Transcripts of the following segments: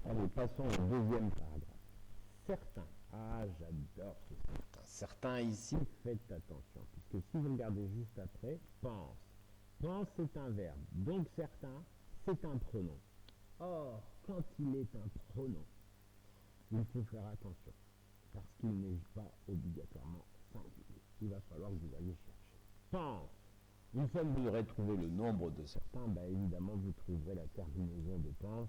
Allez, passons au deuxième paragraphe. Certains. Ah, j'adore ce certains. Certains ici, faites attention, puisque si vous regardez juste après, pense. Pense, c'est un verbe. Donc certains, c'est un pronom. Or, quand il est un pronom, il faut faire attention, parce qu'il n'est pas obligatoirement singulier. Il va falloir que vous alliez chercher. Pense. Une fois que vous aurez trouvé le nombre de certains, ben évidemment, vous trouverez la terminaison de pense,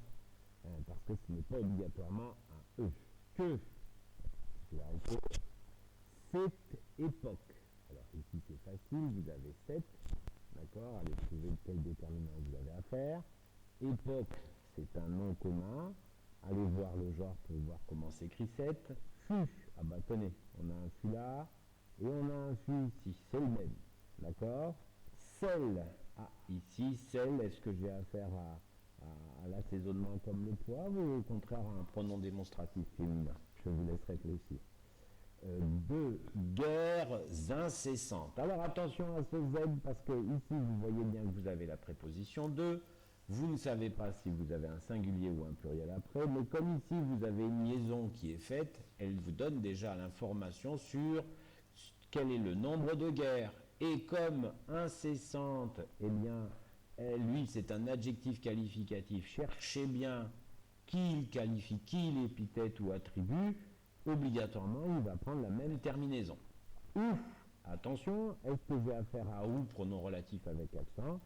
parce que ce n'est pas obligatoirement un E. Que, cette époque. Alors ici c'est facile, vous avez 7, d'accord, allez trouver quel déterminant vous avez à faire. Époque, c'est un nom commun. Allez voir le genre pour voir comment s'écrit 7. Fût, ah bah tenez, on a un fût là, et on a un fût ici, c'est le même, d'accord. Sel, ah ici, sel, est-ce que j'ai affaire à l'assaisonnement comme le poivre ou au contraire à un pronom démonstratif féminin? Je vous laisse réfléchir. De guerres incessantes. Alors attention à ce Z parce que ici vous voyez bien que vous avez la préposition de. Vous ne savez pas si vous avez un singulier ou un pluriel après, mais comme ici vous avez une liaison qui est faite, elle vous donne déjà l'information sur quel est le nombre de guerres. Et comme incessante, eh bien, lui c'est un adjectif qualificatif. Cherchez bien qui il qualifie, qui il épithète ou attribue. Obligatoirement, il va prendre la même terminaison. Ouf, attention, est-ce que j'ai affaire à ou, pronom relatif avec accent,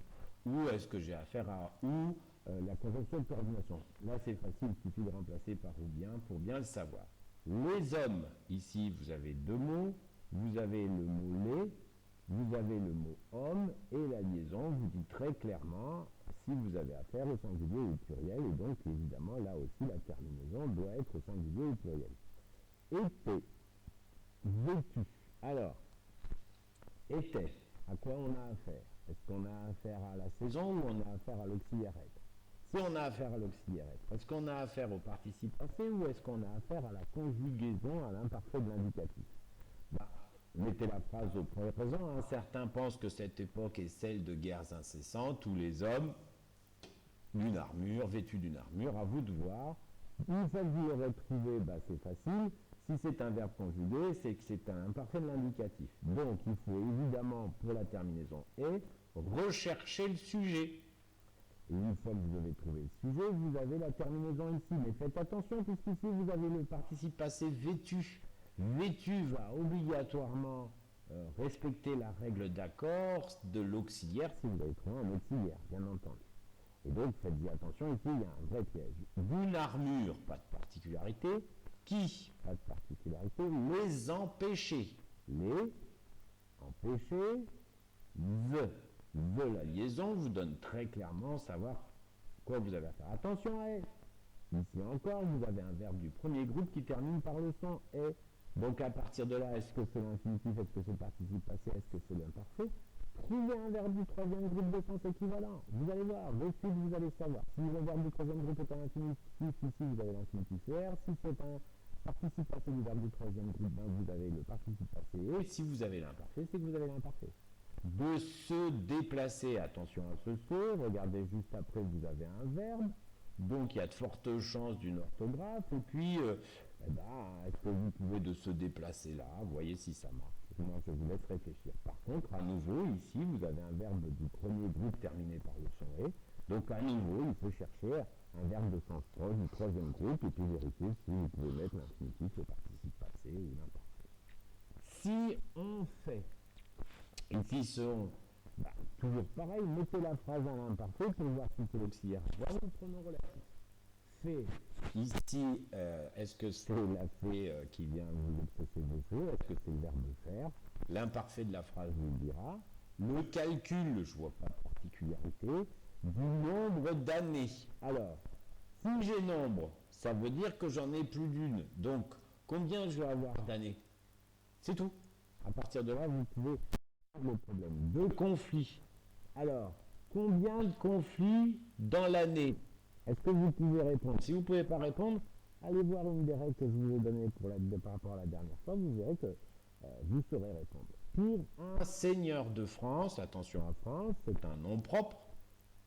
ou est-ce que j'ai affaire à ou, la conjonction de coordination? Là, c'est facile, il suffit de remplacer par ou bien pour bien le savoir. Les hommes, ici, vous avez deux mots, vous avez le mot les, vous avez le mot homme, et la liaison vous dit très clairement si vous avez affaire au singulier ou au pluriel, et donc, évidemment, là aussi, la terminaison doit être au singulier ou au pluriel. Été, vêtu. Alors, était, à quoi on a affaire? Est-ce qu'on a affaire à la saison ou on a affaire à l'auxiliaire être? Si on a affaire à l'auxiliaire être, est-ce qu'on a affaire au participe passé ou est-ce qu'on a affaire à la conjugaison, à l'imparfait de l'indicatif? Bah, mettez la phrase au présent. Hein. Certains pensent que cette époque est celle de guerres incessantes où les hommes d'une armure, vêtus d'une armure, à vous de voir. Une fois que vous l'aurez trouvé, bah, c'est facile. Si c'est un verbe conjugué, c'est que c'est un imparfait de l'indicatif. Donc, il faut évidemment, pour la terminaison « et », rechercher le sujet. Et une fois que vous avez trouvé le sujet, vous avez la terminaison ici. Mais faites attention, puisqu'ici, vous avez le participe passé « vêtu ». Vêtu va obligatoirement respecter la règle d'accord de l'auxiliaire, si vous avez trouvé un auxiliaire, bien entendu. Et donc, faites-y attention, ici, il y a un vrai piège. D'une armure, pas de particularité. Qui, pas de particularité. Les empêcher. Les empêcher. The, la liaison, vous donne très clairement savoir quoi vous avez à faire. Attention à elle. Ici encore, vous avez un verbe du premier groupe qui termine par le son « est ». Donc, à partir de là, est-ce que c'est l'infinitif, est-ce que c'est le participe passé, est-ce que c'est l'imparfait? Trouvez un verbe du troisième groupe de sens équivalent. Vous allez voir, de suite vous allez savoir. Si le verbe du troisième groupe est un infinitif, ici vous avez l'infinitif R. Si c'est un participe passé du verbe du troisième groupe, ben vous avez le participe passé. Et si vous avez l'imparfait, c'est que vous avez l'imparfait. De se déplacer, attention à ce saut. Regardez juste après, vous avez un verbe. Donc il y a de fortes chances d'une orthographe. Et puis, est-ce que vous pouvez de se déplacer là? Voyez si ça marche. Moi, je vous laisse réfléchir. Par contre, à nouveau, ici, vous avez un verbe du premier groupe terminé par le son « et ». Donc, à nouveau, il faut chercher un verbe de sens proche du troisième groupe et puis vérifier si vous pouvez mettre l'infinitif, le participe passé ou l'imparfait. Si on fait, ici, sont toujours pareil, mettez la phrase à l'imparfait pour voir si c'est l'auxiliaire. Voilà le pronom relatif. Fait. Ici, est-ce que c'est la fée qui vient vous obsesser de feu? Est-ce que c'est le verbe faire? L'imparfait de la phrase vous le dira. Le calcul, je ne vois pas de particularité, du nombre d'années. Alors, si j'ai nombre, ça veut dire que j'en ai plus d'une. Donc, combien je vais avoir d'années? C'est tout. À partir de là, vous pouvez le problème de conflit. Alors, combien de conflits dans l'année? Est-ce que vous pouvez répondre? Si vous ne pouvez pas répondre, allez voir une des règles que je vous ai données par rapport à la dernière fois, vous verrez que vous saurez répondre. Pour un seigneur de France, attention à France, c'est un nom propre,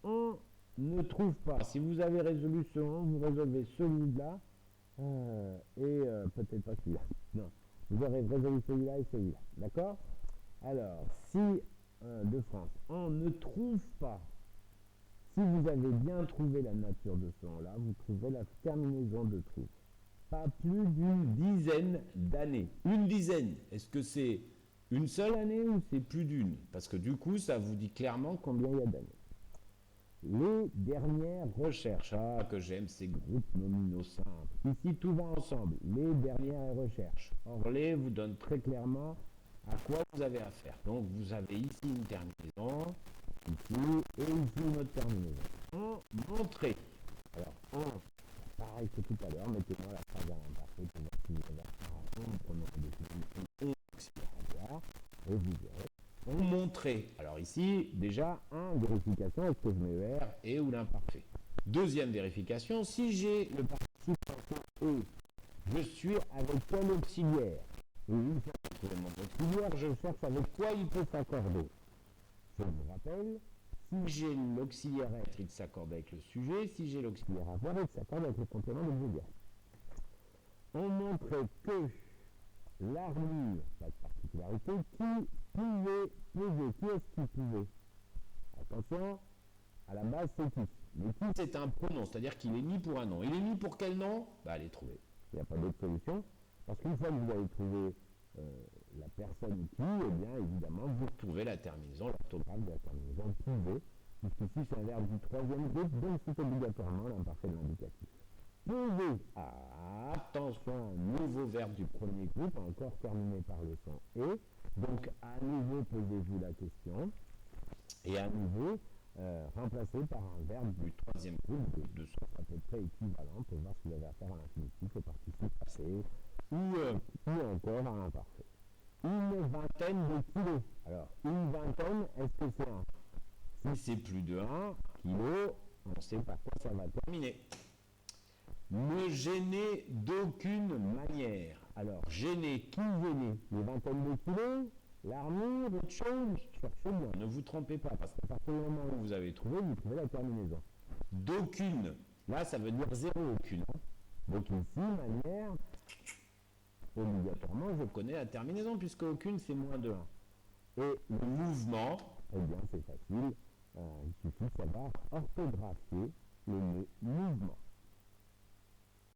en ne trouve pas. Si vous avez résolu ce 1, vous résolvez celui-là peut-être pas celui-là. Non, vous aurez résolu celui-là et celui-là. D'accord? Alors, si de France, on ne trouve pas, si vous avez bien trouvé la nature de ce là, vous trouverez la terminaison de trouve. Pas plus d'une dizaine d'années. Une dizaine, est-ce que c'est une seule année ou c'est plus d'une? Parce que du coup, ça vous dit clairement combien il y a d'années. Les dernières recherches, que j'aime ces groupes nominaux simples. Ici, tout va ensemble. Les dernières recherches. Or, les vous donne très clairement à quoi vous avez affaire. Donc, vous avez ici une terminaison, ici, et ici une autre terminaison. Montrer. Alors, pareil que tout à l'heure, mettez-moi la phrase à l'imparfait pour voir si vous avez affaire à prenons la définition auxiliaire, et vous verrez. On montrait. Alors ici, déjà, vérification, est-ce que je mets ER et ou l'imparfait. Deuxième vérification, si j'ai le participe passé et, je suis avec quel auxiliaire? Et une fois que j'ai trouvé mon auxiliaire, je cherche avec quoi il peut s'accorder. Je vous rappelle, si j'ai l'auxiliaire être, il s'accorde avec le sujet. Si j'ai l'auxiliaire avoir, il s'accorde avec le complément de l'auxiliaire. On montrait que l'armure, pas de particularité, qui pouvait peser. Qui est-ce qui pouvait? Attention, à la base c'est qui. Mais qui c'est un pronom, c'est-à-dire qu'il est mis pour un nom. Il est mis pour quel nom? Allez trouver. Il n'y a pas d'autre solution. Parce qu'une fois que vous avez trouvé la personne qui, eh bien évidemment, vous retrouvez la terminaison, l'orthographe de la terminaison pouvait, puisqu'ici c'est un verbe du troisième groupe, donc c'est obligatoirement l'imparfait de l'indicatif. Pouvez, attention, un nouveau verbe du premier groupe, encore terminé par le son et, donc à nouveau posez-vous la question, et à nouveau remplacé par un verbe du troisième groupe de sens à peu près équivalent pour voir si vous avez affaire à l'infinitif, au participe passé, ou encore à l'imparfait. Une vingtaine de kilos. Alors, une vingtaine, est-ce que c'est un? Si c'est plus de 1 kilo, on sait par quoi ça va terminer. Ne gêner d'aucune manière. Alors, gêner, qui gêner? Les vingtaines de kilos? L'armure, autre chose? Cherchez bien, ne vous trompez pas, parce qu'à partir du moment où vous avez trouvé, vous trouvez la terminaison. D'aucune. Là, ça veut dire zéro aucune. Donc ici, manière, obligatoirement, je connais la terminaison, puisque aucune, c'est moins de 1. Et le mouvement, eh bien, c'est facile. Il suffit de savoir orthographier le mot mouvement.